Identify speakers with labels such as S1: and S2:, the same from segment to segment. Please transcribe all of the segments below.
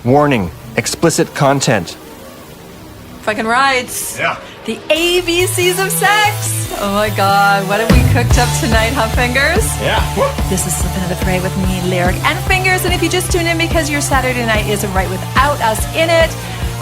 S1: Warning, explicit content.
S2: Fucking rights.
S3: Yeah.
S2: The ABCs of sex. Oh my God, what have we cooked up tonight, huh, Fingers?
S3: Yeah.
S2: This is Slipping of the Fray with me, Lyric and Fingers. And if you just tuned in because your Saturday night isn't right without us in it,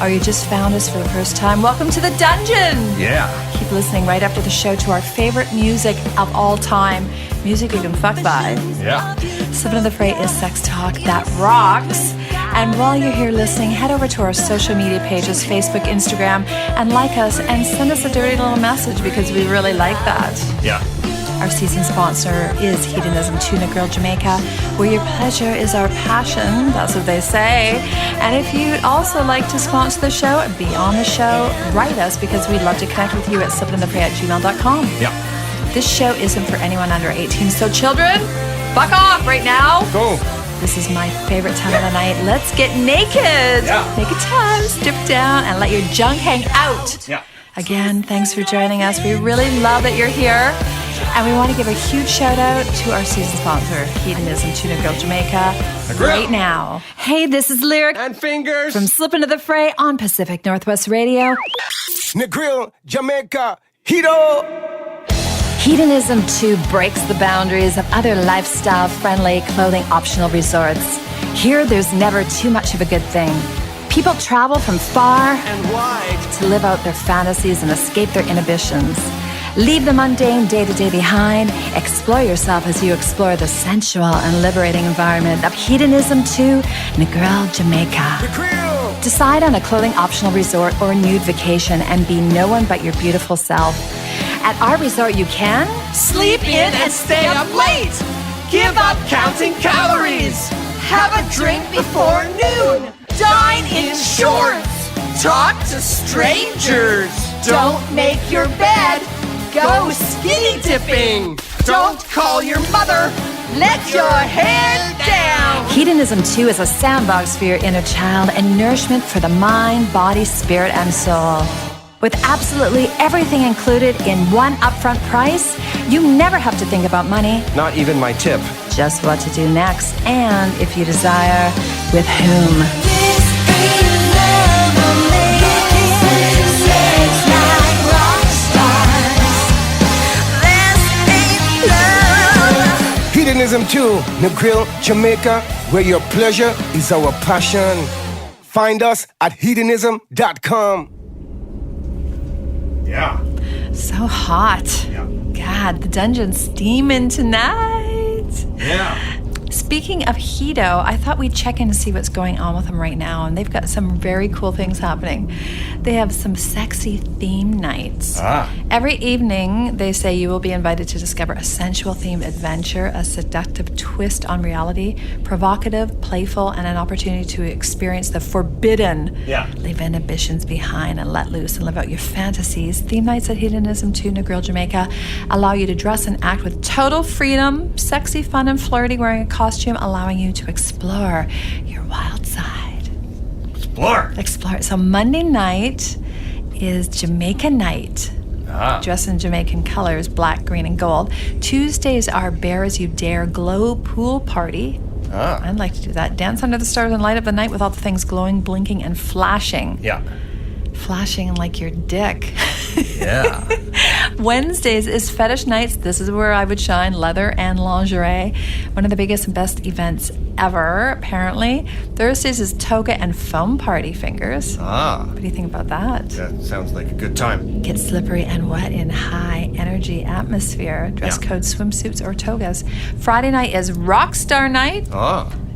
S2: or you just found us for the first time, welcome to the dungeon.
S3: Yeah.
S2: Keep listening right after the show to our favorite music of all time. Music you can fuck by.
S3: Yeah.
S2: Slipping of the Fray is sex talk that rocks. And while you're here listening, head over to our social media pages, Facebook, Instagram, and like us and send us a dirty little message because we really like that.
S3: Yeah.
S2: Our season sponsor is Hedonism Tuna Grill Jamaica, where your pleasure is our passion. That's what they say. And if you'd also like to sponsor the show and be on the show, write us because we'd love to connect with you at slipinthefray@gmail.com.
S3: Yeah.
S2: This show isn't for anyone under 18, so children, fuck off right now.
S3: Go.
S2: This is my favorite time of the night. Let's get naked.
S3: Yeah.
S2: Naked time, strip down, and let your junk hang out.
S3: Yeah.
S2: Again, thanks for joining us. We really love that you're here. And we want to give a huge shout out to our season sponsor, Hedonism Tuna Grill Jamaica, right now. Hey, this is Lyric
S3: And Fingers.
S2: from Slipping to the Fray on Pacific Northwest Radio.
S4: Grill Jamaica, Hedo.
S2: Hedonism, too, breaks the boundaries of other lifestyle-friendly, clothing-optional resorts. Here, there's never too much of a good thing. People travel from far
S4: And wide.
S2: to live out their fantasies and escape their inhibitions. Leave the mundane day-to-day behind. Explore yourself as you explore the sensual and liberating environment of Hedonism, too, Negril, Jamaica.
S4: The Grill.
S2: Decide on a clothing-optional resort or nude vacation and be no one but your beautiful self. At our resort, you can
S5: Sleep in and stay up late. Give up counting calories. Have a drink before noon. Dine in shorts. Talk to strangers. Don't make your bed. Go skinny dipping. Don't call your mother. Let your head down.
S2: Hedonism, too, is a sandbox for your inner child and nourishment for the mind, body, spirit, and soul. With absolutely everything included in one upfront price, you never have to think about money,
S1: Not even my tip.
S2: just what to do next, and if you desire, with whom.
S4: Hedonism too, Negril Jamaica, where your pleasure is our passion. Find us at hedonism.com.
S3: Yeah.
S2: So hot.
S3: Yeah.
S2: God, the dungeon's steaming tonight.
S3: Yeah.
S2: Speaking of Hedo, I thought we'd check in and see what's going on with them right now, and they've got some very cool things happening. They have some sexy theme nights. Every evening, they say you will be invited to discover a sensual-themed adventure, a seductive twist on reality, provocative, playful, and an opportunity to experience the forbidden.
S3: Yeah.
S2: Leave inhibitions behind and let loose and live out your fantasies. Theme nights at Hedonism Tuna Grill Jamaica allow you to dress and act with total freedom, sexy, fun, and flirty, wearing a costume, allowing you to explore your wild side. Explore. So Monday night is Jamaica night. Dress in Jamaican colors, black, green, and gold. Tuesdays are Bear As You Dare glow pool party. I'd like to do that. Dance under the stars and light up the night with all the things glowing, blinking, and flashing.
S3: Yeah.
S2: Flashing like your dick.
S3: Yeah.
S2: Wednesdays is fetish nights. This is where I would shine. Leather and lingerie. One of the biggest and best events ever, apparently. Thursdays is toga and foam party, Fingers. What do you think about that?
S3: That sounds like a good time.
S2: Get slippery and wet in high energy atmosphere. Dress code swimsuits or togas. Friday night is rockstar night.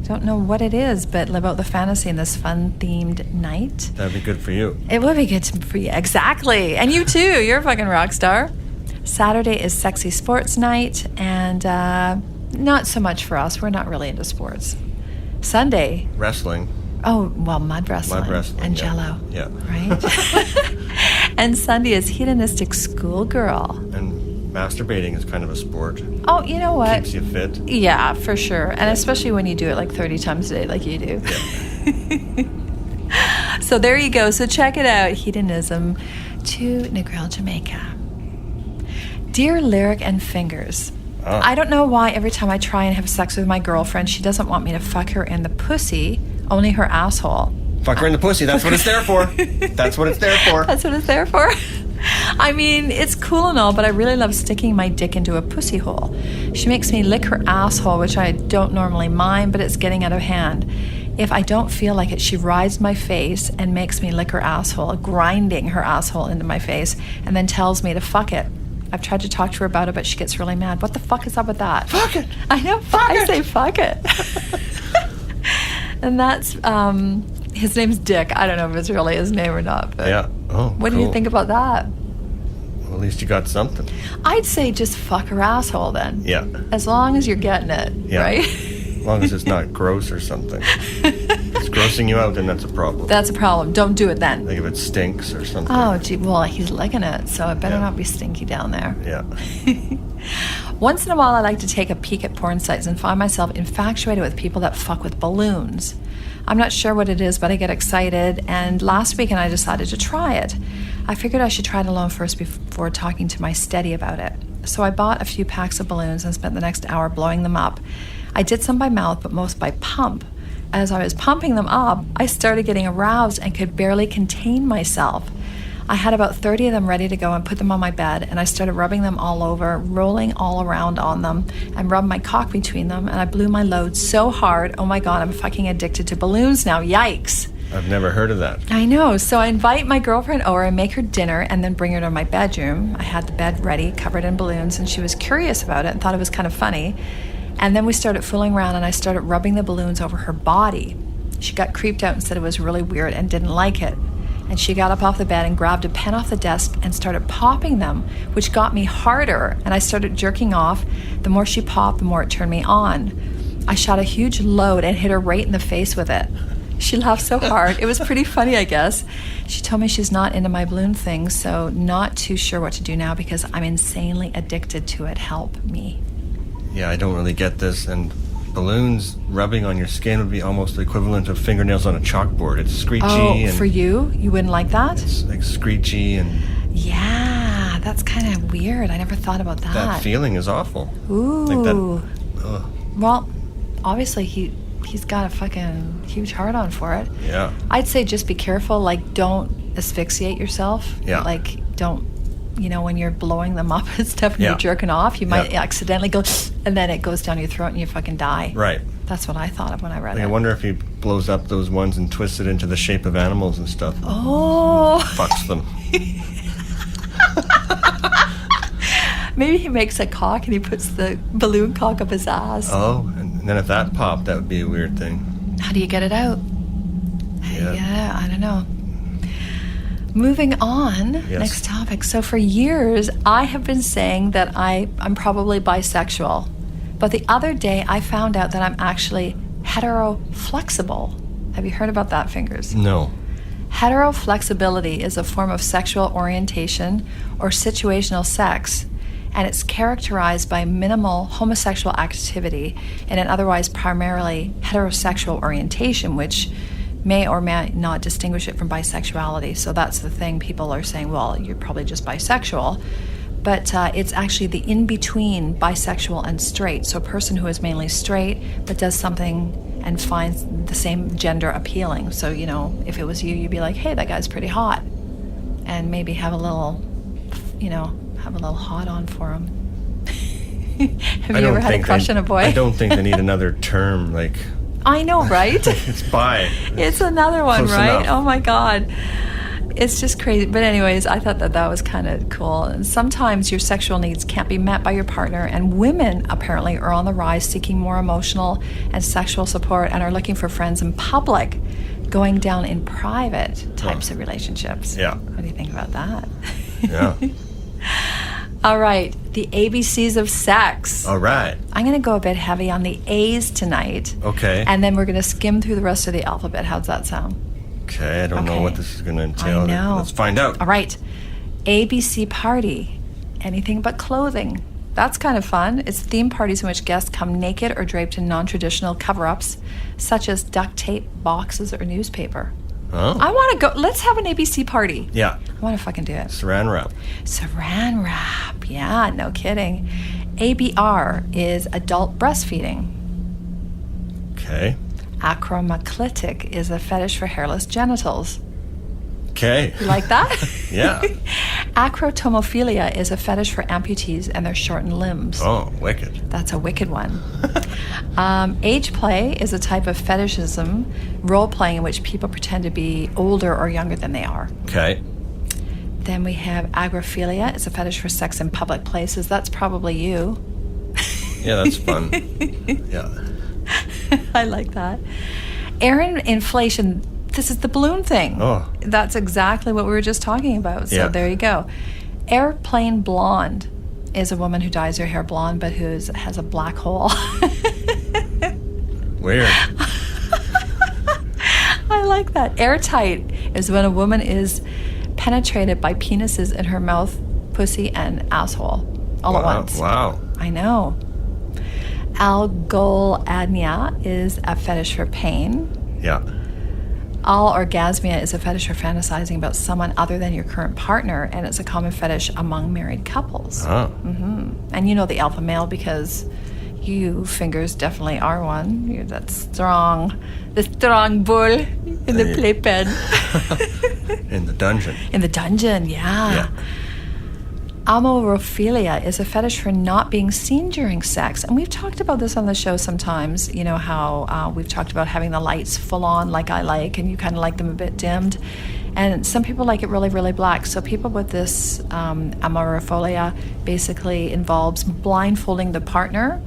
S2: Don't know what it is, but live out the fantasy in this fun-themed night.
S3: That'd be good for you.
S2: It would be good for you. Exactly. And you too. You're a fucking rock star. Saturday is sexy sports night, and not so much for us. We're not really into sports. Sunday.
S3: Wrestling.
S2: Oh, well, mud wrestling. And
S3: yeah.
S2: Jello.
S3: Yeah.
S2: Right? And Sunday is hedonistic schoolgirl.
S3: And masturbating is kind of a sport.
S2: Oh, you know what?
S3: Keeps you fit.
S2: Yeah, for sure. And especially when you do it like 30 times a day like you do.
S3: Yeah.
S2: So there you go. So check it out. Hedonism to Negril, Jamaica. Dear Lyric and Fingers, I don't know why every time I try and have sex with my girlfriend, she doesn't want me to fuck her in the pussy, only her asshole.
S3: Fuck her in the pussy. That's what it's there for. That's what it's there for.
S2: That's what it's there for. I mean, it's cool and all, but I really love sticking my dick into a pussy hole. She makes me lick her asshole, which I don't normally mind, but it's getting out of hand. If I don't feel like it, she rides my face and makes me lick her asshole, grinding her asshole into my face, and then tells me to fuck it. I've tried to talk to her about it, but she gets really mad. What the fuck is up with that?
S3: Fuck it.
S2: I know. I say fuck it. And that's, his name's Dick. I don't know if it's really his name or not. But
S3: Yeah. Oh,
S2: what do you think about that?
S3: Well, at least you got something.
S2: I'd say just fuck her asshole then.
S3: Yeah.
S2: As long as you're getting it,
S3: Yeah.
S2: right?
S3: As long as it's not gross or something. If it's grossing you out, then that's a problem.
S2: That's a problem. Don't do it then.
S3: Like if it stinks or something.
S2: Oh, gee. Well, he's licking it, so it better
S3: Yeah.
S2: not be stinky down there.
S3: Yeah.
S2: Once in a while, I like to take a peek at porn sites and find myself infatuated with people that fuck with balloons. I'm not sure what it is, but I get excited, and last weekend I decided to try it. I figured I should try it alone first before talking to my steady about it. So I bought a few packs of balloons and spent the next hour blowing them up. I did some by mouth, but most by pump. As I was pumping them up, I started getting aroused and could barely contain myself. I had about 30 of them ready to go and put them on my bed, and I started rubbing them all over, rolling all around on them, and rubbed my cock between them, and I blew my load so hard. Oh my God, I'm fucking addicted to balloons now. Yikes.
S3: I've never heard of that.
S2: I know. So I invite my girlfriend over and make her dinner and then bring her to my bedroom. I had the bed ready, covered in balloons, and she was curious about it and thought it was kind of funny. And then we started fooling around, and I started rubbing the balloons over her body. She got creeped out and said it was really weird and didn't like it. And she got up off the bed and grabbed a pen off the desk and started popping them, which got me harder, and I started jerking off. The more she popped, the more it turned me on. I shot a huge load and hit her right in the face with it. She laughed so hard. It was pretty funny, I guess. She told me she's not into my balloon thing, so not too sure what to do now because I'm insanely addicted to it. Help me.
S3: Yeah, I don't really get this. And balloons rubbing on your skin would be almost the equivalent of fingernails on a chalkboard. It's screechy.
S2: Oh,
S3: and
S2: for you? You wouldn't like that?
S3: It's like screechy, and
S2: Yeah, that's kind of weird. I never thought about that.
S3: that feeling is awful.
S2: Ooh.
S3: Like that. Ugh.
S2: Well, obviously he's got a fucking huge heart-on for it.
S3: Yeah.
S2: I'd say just be careful. Like, don't asphyxiate yourself.
S3: Yeah.
S2: Like, don't, when you're blowing them up and stuff and
S3: Yeah.
S2: you're jerking off, you might
S3: Yeah.
S2: accidentally go, and then it goes down your throat and you fucking die.
S3: Right.
S2: That's what I thought of when I read
S3: Like,
S2: it.
S3: I wonder if he blows up those ones and twists it into the shape of animals and stuff.
S2: Oh.
S3: Fucks them.
S2: Maybe he makes a cock and he puts the balloon cock up his ass.
S3: Oh, and then if that popped, that would be a weird thing.
S2: How do you get it out?
S3: Yeah.
S2: Yeah, I don't know. Moving on,
S3: Yes.
S2: next topic. So for years, I have been saying that I'm probably bisexual. But the other day, I found out that I'm actually heteroflexible. Have you heard about that, Fingers?
S3: No.
S2: Heteroflexibility is a form of sexual orientation or situational sex, and it's characterized by minimal homosexual activity in an otherwise primarily heterosexual orientation, which may or may not distinguish it from bisexuality. So that's the thing. People are saying, well, you're probably just bisexual. But it's actually the in-between bisexual and straight. So a person who is mainly straight but does something and finds the same gender appealing. So, if it was you, you'd be like, hey, that guy's pretty hot. And maybe have a little hot on for him. Have you ever had a crush on a boy?
S3: I don't think they need another term. Like,
S2: I know, right?
S3: it's bi.
S2: It's another one,
S3: Close
S2: right?
S3: enough.
S2: Oh my God. It's just crazy. But anyways, I thought that was kind of cool. And sometimes your sexual needs can't be met by your partner, and women apparently are on the rise seeking more emotional and sexual support and are looking for friends in public, going down in private types of relationships.
S3: Yeah.
S2: What do you think about that?
S3: Yeah.
S2: All right, the ABCs of sex.
S3: All right.
S2: I'm going to go a bit heavy on the A's tonight.
S3: Okay.
S2: And then we're going to skim through the rest of the alphabet. How's that sound?
S3: Okay, I don't know
S2: Okay.
S3: what this is going to entail.
S2: I know.
S3: Let's find out.
S2: All right. ABC party. Anything but clothing. That's kind of fun. It's theme parties in which guests come naked or draped in non-traditional cover-ups, such as duct tape, boxes, or newspaper.
S3: Huh?
S2: I want to go. Let's have an ABC party.
S3: Yeah.
S2: I want to fucking do it.
S3: Saran wrap.
S2: Saran wrap. Yeah, no kidding. ABR is adult breastfeeding.
S3: Okay.
S2: Acromaclitic is a fetish for hairless genitals.
S3: Okay.
S2: You like that?
S3: Yeah.
S2: Acrotomophilia is a fetish for amputees and their shortened limbs.
S3: Oh, wicked.
S2: That's a wicked one. Age play is a type of fetishism, role-playing in which people pretend to be older or younger than they are.
S3: Okay.
S2: Then we have agoraphilia. It's a fetish for sex in public places. That's probably you.
S3: Yeah, that's fun. Yeah.
S2: I like that. Air inflation. This is the balloon thing.
S3: Oh.
S2: That's exactly what we were just talking about. So
S3: Yeah.
S2: there you go. Airplane blonde is a woman who dyes her hair blonde but who has a black hole.
S3: Weird.
S2: I like that. Airtight is when a woman is penetrated by penises in her mouth, pussy, and asshole all at once.
S3: Wow.
S2: I know. Algoladnia is a fetish for pain.
S3: Yeah.
S2: Orgasmia is a fetish for fantasizing about someone other than your current partner, and it's a common fetish among married couples.
S3: Oh.
S2: And you know the alpha male because you fingers definitely are one. You're that strong, the strong bull in the playpen.
S3: In the dungeon.
S2: In the dungeon, yeah. Amorophilia is a fetish for not being seen during sex. And we've talked about this on the show sometimes, you know, how we've talked about having the lights full on like I like, and you kind of like them a bit dimmed. And some people like it really, really black. So people with this amorophilia basically involves blindfolding the partner.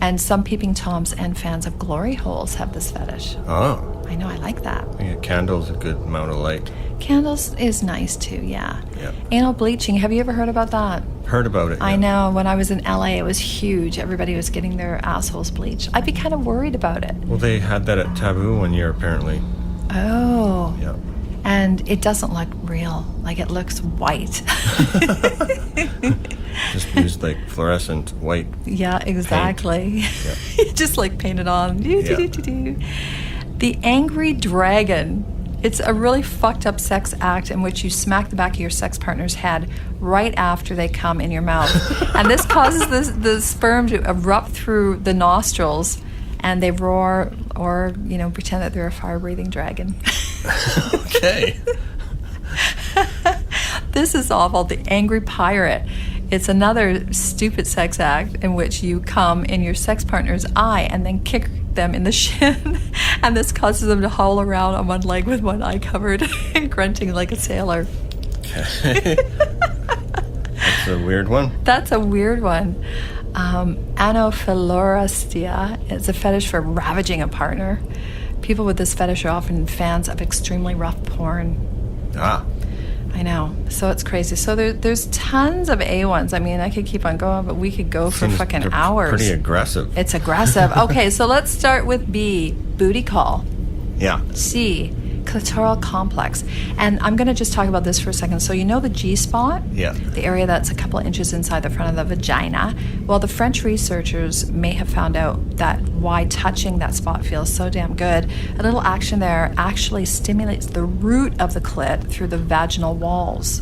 S2: And some peeping toms and fans of glory holes have this fetish.
S3: Oh.
S2: I know, I like that.
S3: Yeah, candle's a good amount of light.
S2: Candles is nice too, yeah.
S3: Yeah.
S2: Anal bleaching, have you ever heard about that?
S3: Heard about it.
S2: I
S3: yeah.
S2: know, when I was in LA, it was huge. Everybody was getting their assholes bleached. I'd be kind of worried about it.
S3: Well, they had that at Taboo one year, apparently.
S2: Oh.
S3: Yeah.
S2: And it doesn't look real. Like, it looks white.
S3: Just used like fluorescent white.
S2: Yeah, exactly.
S3: Yeah.
S2: Just like painted on.
S3: Yeah.
S2: The angry dragon. It's a really fucked up sex act in which you smack the back of your sex partner's head right after they come in your mouth. And this causes the sperm to erupt through the nostrils, and they roar or, you know, pretend that they're a fire-breathing dragon.
S3: Okay.
S2: This is awful. The angry pirate. It's another stupid sex act in which you come in your sex partner's eye and then kick them in the shin. And this causes them to howl around on one leg with one eye covered and grunting like a sailor.
S3: Okay. That's a weird one.
S2: That's a weird one. Anophilarastia is a fetish for ravaging a partner. People with this fetish are often fans of extremely rough porn.
S3: Ah.
S2: I know. So it's crazy. So there's tons of A ones. I mean, I could keep on going, but we could go for
S3: Seems
S2: fucking
S3: they're
S2: hours.
S3: Pretty aggressive.
S2: It's aggressive. Okay, so let's start with B, booty call.
S3: Yeah.
S2: C, clitoral complex. And I'm going to just talk about this for a second. So you know the G-spot?
S3: Yeah.
S2: The area that's a couple of inches inside the front of the vagina. Well, the French researchers may have found out that why touching that spot feels so damn good. A little action there actually stimulates the root of the clit through the vaginal walls.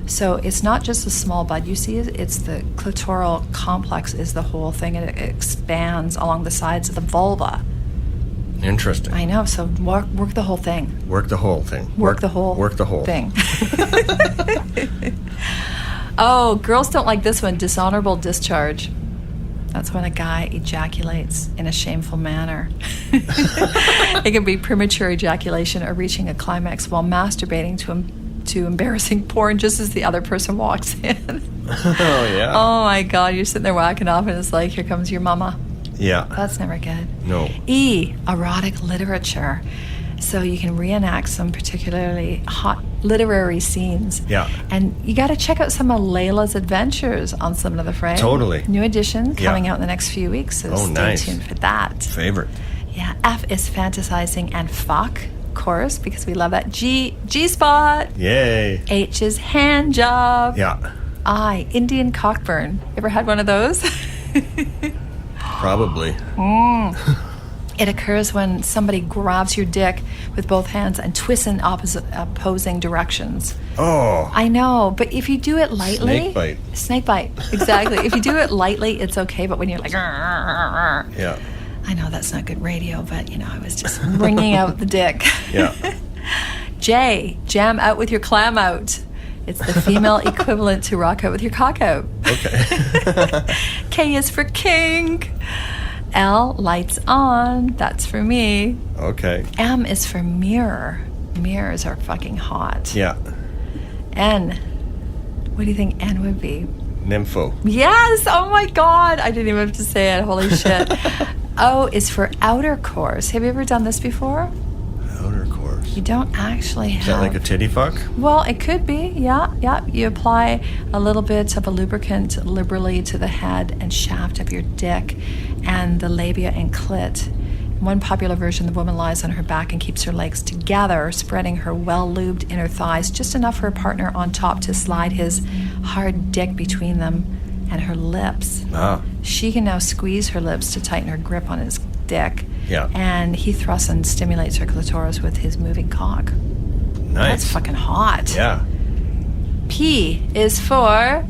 S2: So it's not just the small bud you see, it's the clitoral complex is the whole thing, and it expands along the sides of the vulva.
S3: Interesting.
S2: I know, so work the whole thing.
S3: Work the whole thing.
S2: Work the whole
S3: thing.
S2: Oh, girls don't like this one, dishonorable discharge. That's when a guy ejaculates in a shameful manner. It can be premature ejaculation or reaching a climax while masturbating to embarrassing porn just as the other person walks in.
S3: Oh, yeah.
S2: Oh, my God. You're sitting there whacking off, and it's like, here comes your mama.
S3: Yeah.
S2: That's never good.
S3: No.
S2: E, erotic literature. So you can reenact some particularly hot literary scenes.
S3: Yeah.
S2: And you got to check out some of Layla's adventures on Some of the Fray.
S3: Totally.
S2: New edition coming
S3: Yeah.
S2: out in the next few weeks, so
S3: Oh,
S2: stay
S3: nice.
S2: tuned for that.
S3: Favorite.
S2: Yeah. F is fantasizing and fuck, of course, because we love that. G-spot.
S3: Yay.
S2: H is hand job.
S3: Yeah.
S2: I, Indian cockburn. Ever had one of those?
S3: Probably.
S2: It occurs when somebody grabs your dick with both hands and twists in opposing directions.
S3: Oh.
S2: I know, but if you do it lightly...
S3: Snake bite.
S2: Snake bite, exactly. If you do it lightly, it's okay, but when you're like...
S3: Yeah.
S2: I know that's not good radio, but, I was just wringing out the dick.
S3: Yeah.
S2: J, jam out with your clam out. It's the female equivalent to rock out with your cock out.
S3: Okay.
S2: K is for king. L, lights on. That's for me.
S3: Okay.
S2: M is for mirror. Mirrors are fucking hot.
S3: Yeah.
S2: N. What do you think N would be?
S3: Nympho.
S2: Yes! Oh my god! I didn't even have to say it. Holy shit. O is for outer course. Have you ever done this before?
S3: Outer course.
S2: You don't actually have...
S3: Is that like a titty fuck?
S2: Well, it could be, yeah. You apply a little bit of a lubricant liberally to the head and shaft of your dick and the labia and clit. In one popular version, the woman lies on her back and keeps her legs together, spreading her well-lubed inner thighs just enough for her partner on top to slide his hard dick between them and her lips.
S3: Ah.
S2: She can now squeeze her lips to tighten her grip on his dick.
S3: Yeah.
S2: And he thrusts and stimulates her clitoris with his moving cock.
S3: Nice.
S2: That's fucking hot.
S3: Yeah.
S2: P is for...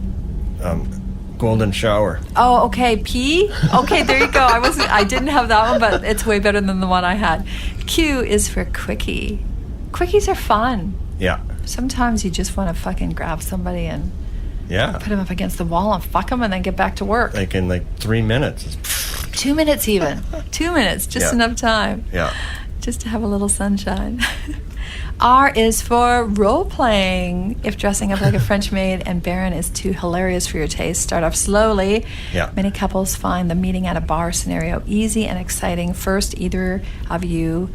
S3: Golden shower.
S2: Oh, okay. P? Okay, there you go. I didn't have that one, but it's way better than the one I had. Q is for quickie. Quickies are fun.
S3: Yeah.
S2: Sometimes you just want to fucking grab somebody and
S3: Yeah.
S2: put them up against the wall and fuck them and then get back to work.
S3: Like in 3 minutes.
S2: 2 minutes even. 2 minutes, just
S3: Yeah.
S2: enough time.
S3: Yeah.
S2: Just to have a little sunshine. R is for role-playing. If dressing up like a French maid and Baron is too hilarious for your taste, start off slowly.
S3: Yeah.
S2: Many couples find the meeting at a bar scenario easy and exciting. First, either of you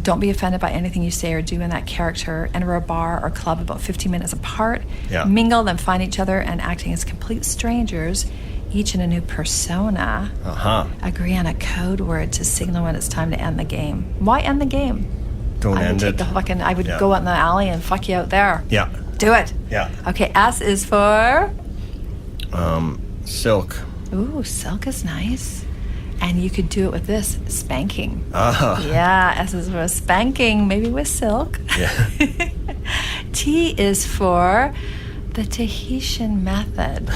S2: don't be offended by anything you say or do in that character. Enter a bar or club about 15 minutes apart.
S3: Yeah.
S2: Mingle, then find each other and acting as complete strangers, each in a new persona.
S3: Uh-huh.
S2: Agree on a code word to signal when it's time to end the game. Why end the game?
S3: Don't
S2: I would
S3: end
S2: take
S3: it.
S2: I would
S3: Yeah.
S2: go out in the alley and fuck you out there.
S3: Yeah.
S2: Do it.
S3: Yeah.
S2: Okay, S is for...
S3: Silk.
S2: Ooh, silk is nice. And you could do it with this, spanking.
S3: Ah.
S2: Yeah, S is for spanking, maybe with silk.
S3: Yeah.
S2: T is for the Tahitian method.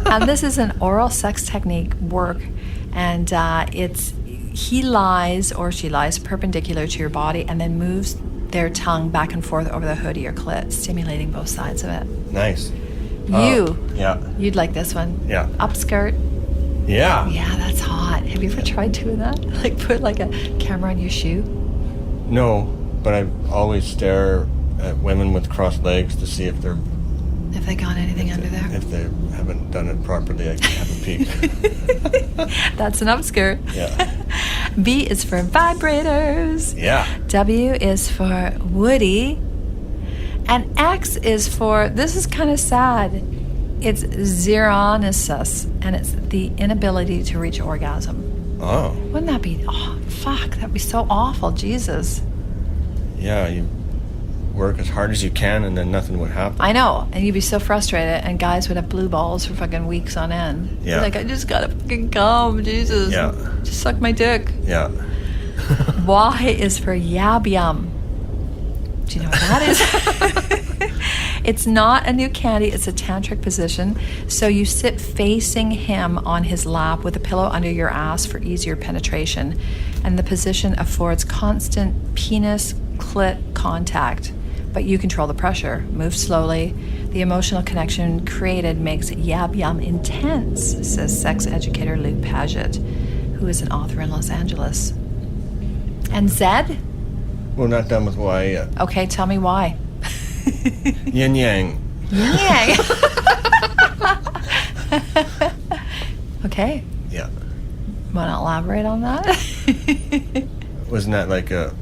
S2: And this is an oral sex technique work, and he lies or she lies perpendicular to your body and then moves their tongue back and forth over the hood of your clit, stimulating both sides of it.
S3: Nice. Yeah.
S2: You'd like this one.
S3: Yeah.
S2: Upskirt.
S3: Yeah.
S2: Yeah, that's hot. Have you ever tried doing that? Like put like a camera on your shoe?
S3: No, but I always stare at women with crossed legs to see if they
S2: got anything under there?
S3: If they haven't done it properly, I can have a peek.
S2: That's an upskirt.
S3: Yeah.
S2: V is for vibrators.
S3: Yeah.
S2: W is for woody. And X is for, this is kind of sad, it's xeronesis, and it's the inability to reach orgasm.
S3: Oh.
S2: Wouldn't that be, oh, fuck, that'd be so awful, Jesus.
S3: Yeah, you work as hard as you can and then nothing would happen.
S2: I know, and you'd be so frustrated, and guys would have blue balls for fucking weeks on end.
S3: Yeah.
S2: Like, I just gotta fucking come, Jesus.
S3: Yeah.
S2: Just suck my dick.
S3: Yeah.
S2: Y is for yab yum. Do you know what that is? It's not a new candy, it's a tantric position. So you sit facing him on his lap with a pillow under your ass for easier penetration. And the position affords constant penis clit contact. But you control the pressure, move slowly. The emotional connection created makes yab yum intense, says sex educator Lou Paget, who is an author in Los Angeles. And Z?
S3: We're not done with Y yet.
S2: Okay, tell me why.
S3: Yin yang.
S2: Yang. Okay.
S3: Yeah.
S2: Want to elaborate on that?
S3: Wasn't that like a...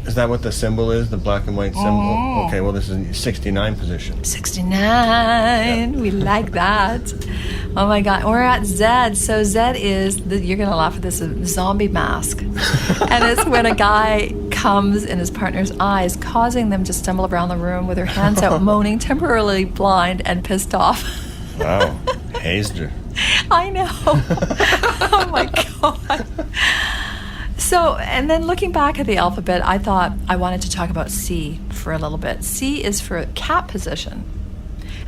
S3: Is that what the symbol is? The black and white symbol? Okay, well this is 69 position.
S2: 69. We like that. Oh my God. We're at Z. So Z is, you're going to laugh at this, a zombie mask. And it's when a guy comes in his partner's eyes, causing them to stumble around the room with their hands out, moaning, temporarily blind and pissed off.
S3: Wow. Hazed her.
S2: I know. Oh my God. So, and then looking back at the alphabet, I thought I wanted to talk about C for a little bit. C is for cat position.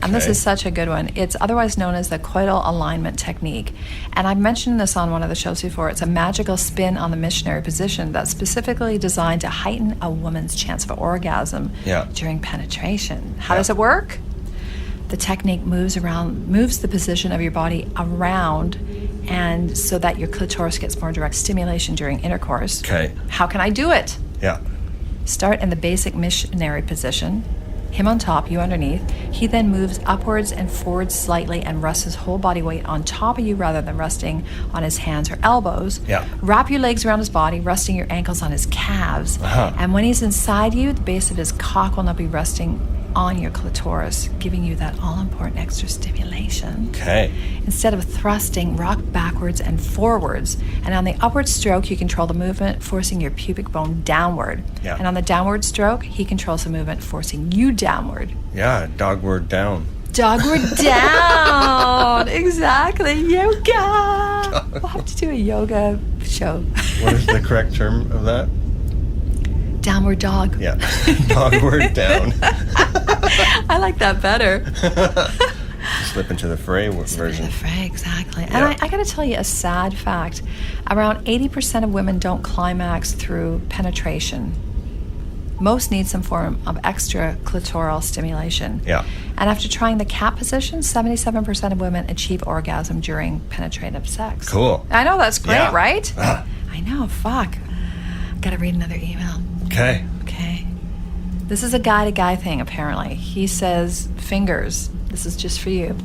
S2: And this is such a good one. It's otherwise known as the coital alignment technique. And I've mentioned this on one of the shows before. It's a magical spin on the missionary position that's specifically designed to heighten a woman's chance of orgasm during penetration. How does it work? The technique moves the position of your body around, and so that your clitoris gets more direct stimulation during intercourse.
S3: Okay.
S2: How can I do it?
S3: Yeah.
S2: Start in the basic missionary position. Him on top, you underneath. He then moves upwards and forwards slightly and rests his whole body weight on top of you rather than resting on his hands or elbows.
S3: Yeah.
S2: Wrap your legs around his body, resting your ankles on his calves. And when he's inside you, the base of his cock will not be resting on your clitoris, giving you that all-important extra stimulation.
S3: Okay.
S2: Instead of thrusting, rock backwards and forwards. And on the upward stroke, you control the movement, forcing your pubic bone downward.
S3: Yeah.
S2: And on the downward stroke, he controls the movement, forcing you downward.
S3: Yeah, dogward down.
S2: Dogward down. Exactly. Yoga. We'll have to do a yoga show.
S3: What is the correct term of that?
S2: Downward dog.
S3: Yeah. Dogward down.
S2: I like that better.
S3: Slip into the Fray version.
S2: The Fray, exactly. And
S3: Yeah.
S2: I got to tell you a sad fact. Around 80% of women don't climax through penetration. Most need some form of extra clitoral stimulation.
S3: Yeah.
S2: And after trying the cat position, 77% of women achieve orgasm during penetrative sex.
S3: Cool.
S2: I know, that's great,
S3: Yeah.
S2: right? I know, fuck. Gotta read another email.
S3: Okay.
S2: Okay. This is a guy-to-guy thing, apparently. He says, fingers. This is just for you.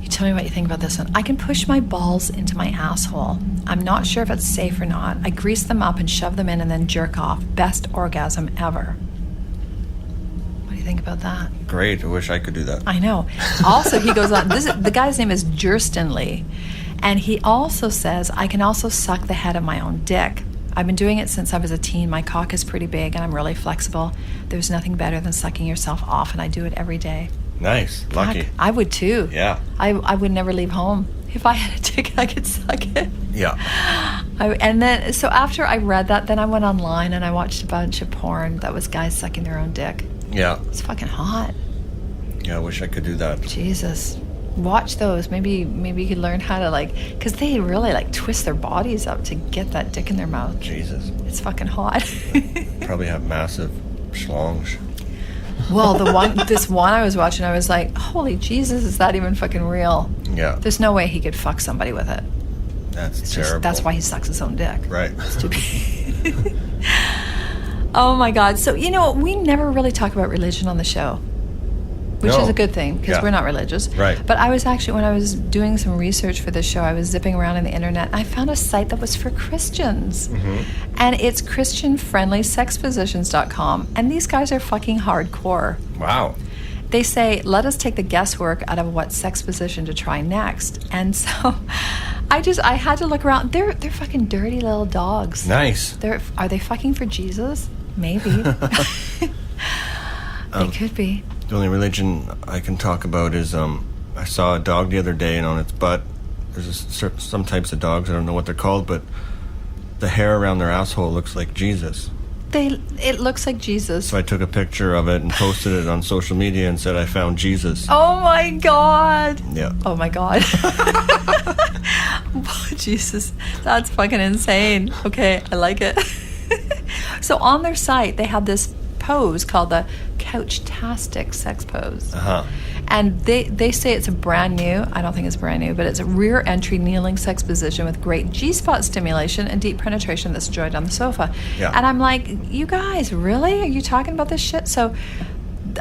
S2: You tell me what you think about this one. I can push my balls into my asshole. I'm not sure if it's safe or not. I grease them up and shove them in and then jerk off. Best orgasm ever. What do you think about that?
S3: Great. I wish I could do that.
S2: I know. Also, he goes on, the guy's name is Jurston Lee. And he also says, I can also suck the head of my own dick. I've been doing it since I was a teen. My cock is pretty big and I'm really flexible. There's nothing better than sucking yourself off, and I do it every day.
S3: Nice. Lucky.
S2: Fuck, I would too.
S3: Yeah.
S2: I would never leave home. If I had a dick, I could suck it.
S3: Yeah.
S2: And then, so after I read that, then I went online and I watched a bunch of porn that was guys sucking their own dick.
S3: Yeah.
S2: It's fucking hot.
S3: Yeah, I wish I could do that.
S2: Jesus. Watch those. Maybe you could learn how to because they really twist their bodies up to get that dick in their mouth.
S3: Jesus.
S2: It's fucking hot.
S3: Probably have massive schlongs.
S2: Well, this one I was watching, I was like, holy Jesus, is that even fucking real?
S3: Yeah.
S2: There's no way he could fuck somebody with it.
S3: That's terrible.
S2: That's why he sucks his own dick.
S3: Right.
S2: Stupid. Oh my God. So, we never really talk about religion on the show, which
S3: No.
S2: is a good thing because
S3: Yeah.
S2: we're not religious.
S3: Right.
S2: But I was actually, when I was doing some research for this show, I was zipping around on the internet and I found a site that was for Christians.
S3: Mm-hmm.
S2: And it's ChristianFriendlySexPositions.com. And these guys are fucking hardcore.
S3: Wow.
S2: They say, let us take the guesswork out of what sex position to try next. And so I had to look around. They're fucking dirty little dogs.
S3: Nice.
S2: Are they fucking for Jesus? Maybe. They could be.
S3: The only religion I can talk about is I saw a dog the other day, and on its butt, there's some types of dogs, I don't know what they're called, but the hair around their asshole looks like Jesus.
S2: It looks like Jesus.
S3: So I took a picture of it and posted it on social media and said I found Jesus.
S2: Oh my God.
S3: Yeah.
S2: Oh my God. Oh, Jesus. That's fucking insane. Okay, I like it. So on their site, they have this pose called the Couch-tastic sex pose.
S3: Uh-huh.
S2: And they say it's a brand new, I don't think it's brand new, but it's a rear entry kneeling sex position with great G-spot stimulation and deep penetration that's enjoyed on the sofa.
S3: Yeah.
S2: And I'm like, you guys, really? Are you talking about this shit? So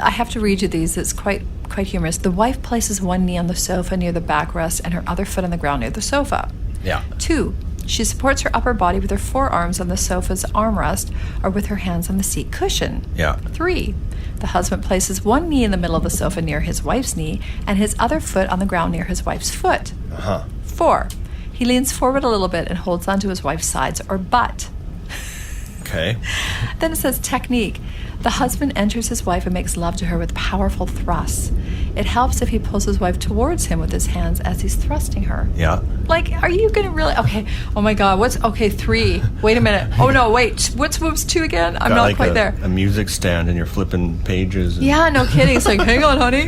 S2: I have to read you these. It's quite humorous. The wife places one knee on the sofa near the backrest and her other foot on the ground near the sofa.
S3: Yeah.
S2: 2, she supports her upper body with her forearms on the sofa's armrest or with her hands on the seat cushion.
S3: Yeah.
S2: 3, the husband places one knee in the middle of the sofa near his wife's knee and his other foot on the ground near his wife's foot.
S3: Uh-huh.
S2: 4, he leans forward a little bit and holds onto his wife's sides or butt.
S3: Okay.
S2: Then it says technique. The husband enters his wife and makes love to her with powerful thrusts. it helps if he pulls his wife towards him with his hands as he's thrusting her.
S3: Yeah.
S2: Like, are you going to really... Okay, oh my God, okay, 3. Wait a minute. Oh no, wait, what's moves 2 again? I'm
S3: Got
S2: not
S3: like
S2: quite there.
S3: a music stand and you're flipping pages. And
S2: Yeah, no kidding. It's like, hang on, honey.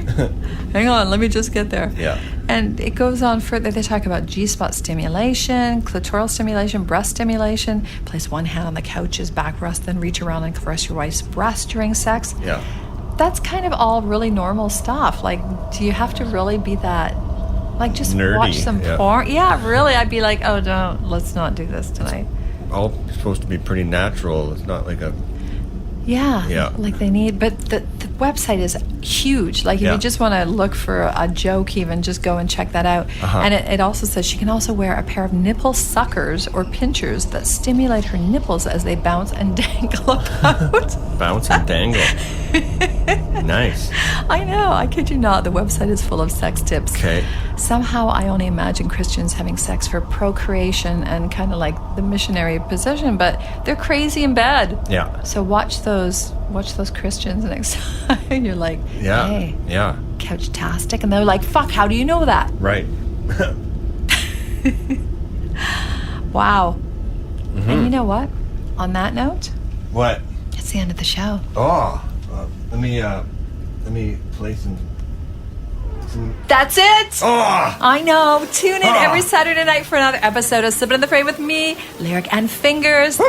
S2: Hang on, let me just get there.
S3: Yeah.
S2: And it goes on further. They talk about G-spot stimulation, clitoral stimulation, breast stimulation. Place one hand on the couch's back rest, then reach around and caress your wife's breast during sex.
S3: Yeah.
S2: That's kind of all really normal stuff. Like, do you have to really be that... Like, just
S3: nerdy,
S2: watch some
S3: yeah.
S2: porn? Yeah, really. I'd be like, oh, let's not do this tonight.
S3: All supposed to be pretty natural. It's not like a...
S2: Yeah, like they need, but the website is huge. Like if you just want to look for a joke, even just go and check that out. And it also says she can also wear a pair of nipple suckers or pinchers that stimulate her nipples as they bounce and dangle about.
S3: Bounce and dangle. Nice.
S2: I know, I kid you not. The website is full of sex tips.
S3: Okay.
S2: Somehow I only imagine Christians having sex for procreation and kind of like the missionary position, but they're crazy in bed.
S3: Yeah.
S2: So watch those Christians next time. You're like, hey,
S3: Yeah.
S2: couch-tastic. And they're like, fuck, how do you know that?
S3: Right.
S2: Wow. And you know what? On that note,
S3: What?
S2: it's the end of the show.
S3: Oh. Let me play some...
S2: That's it.
S3: Oh!
S2: I know. Tune in every Saturday night for another episode of Slippin' in the Fray with me, Lyric and Fingers.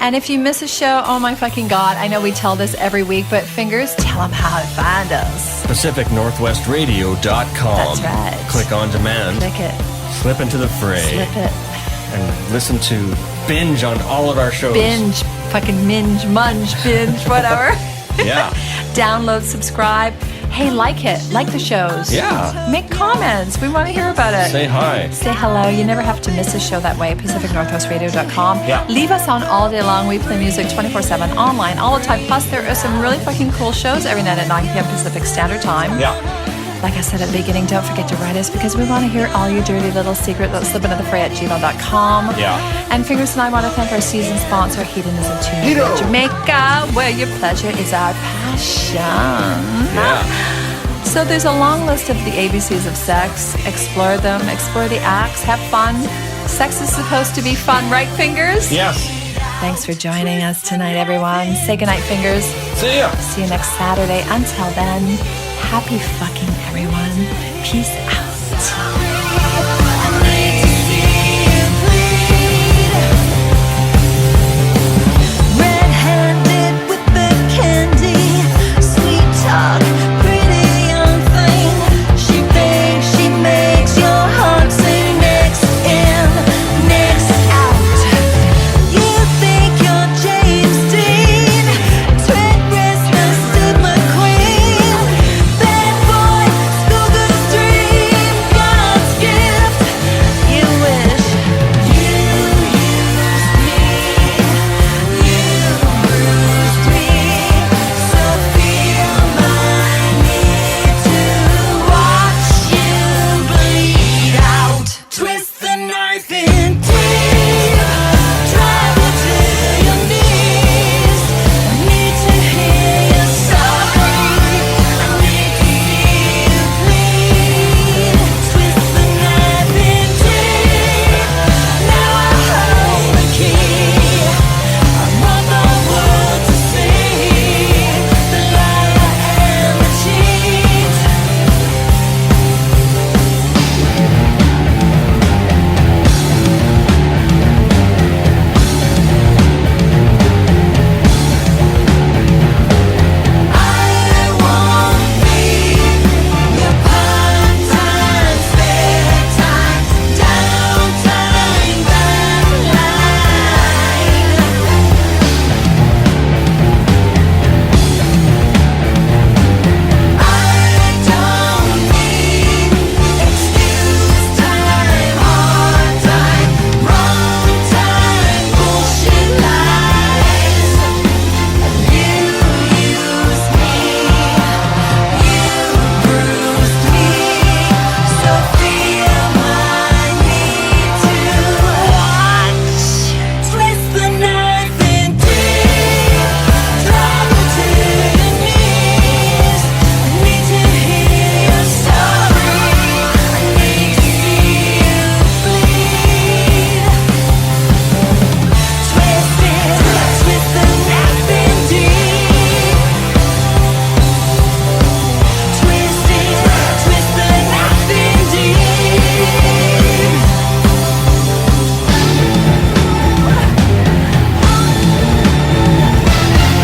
S2: And if you miss a show, oh my fucking God, I know we tell this every week, but Fingers, tell them how to find us.
S3: PacificNorthwestRadio.com.
S2: That's right.
S3: Click on demand.
S2: Click it.
S3: Slip into the fray.
S2: Slip it.
S3: And listen to binge on all of our shows.
S2: Binge. Fucking minge, munge, binge, whatever.
S3: Yeah.
S2: Download, subscribe. Hey, like it. Like the shows.
S3: Yeah.
S2: Make comments. We want to hear about it.
S3: Say hi.
S2: Say hello. You never have to miss a show that way. PacificNorthwestRadio.com.
S3: Yeah.
S2: Leave us on all day long. We play music 24/7 online all the time. Plus, there are some really fucking cool shows every night at 9 p.m. Pacific Standard Time.
S3: Yeah.
S2: Like I said at the beginning, don't forget to write us because we want to hear all your dirty little secrets at slippintothefray@gmail.com.
S3: Yeah.
S2: And Fingers and I want to thank our season sponsor, Hedonism to Jamaica, where your pleasure is our passion.
S3: Yeah.
S2: So there's a long list of the ABCs of sex. Explore them, explore the acts, have fun. Sex is supposed to be fun, right, Fingers?
S3: Yes.
S2: Thanks for joining us tonight, everyone. Say goodnight, Fingers.
S3: See ya.
S2: See you next Saturday. Until then, happy fucking everyone. Peace out.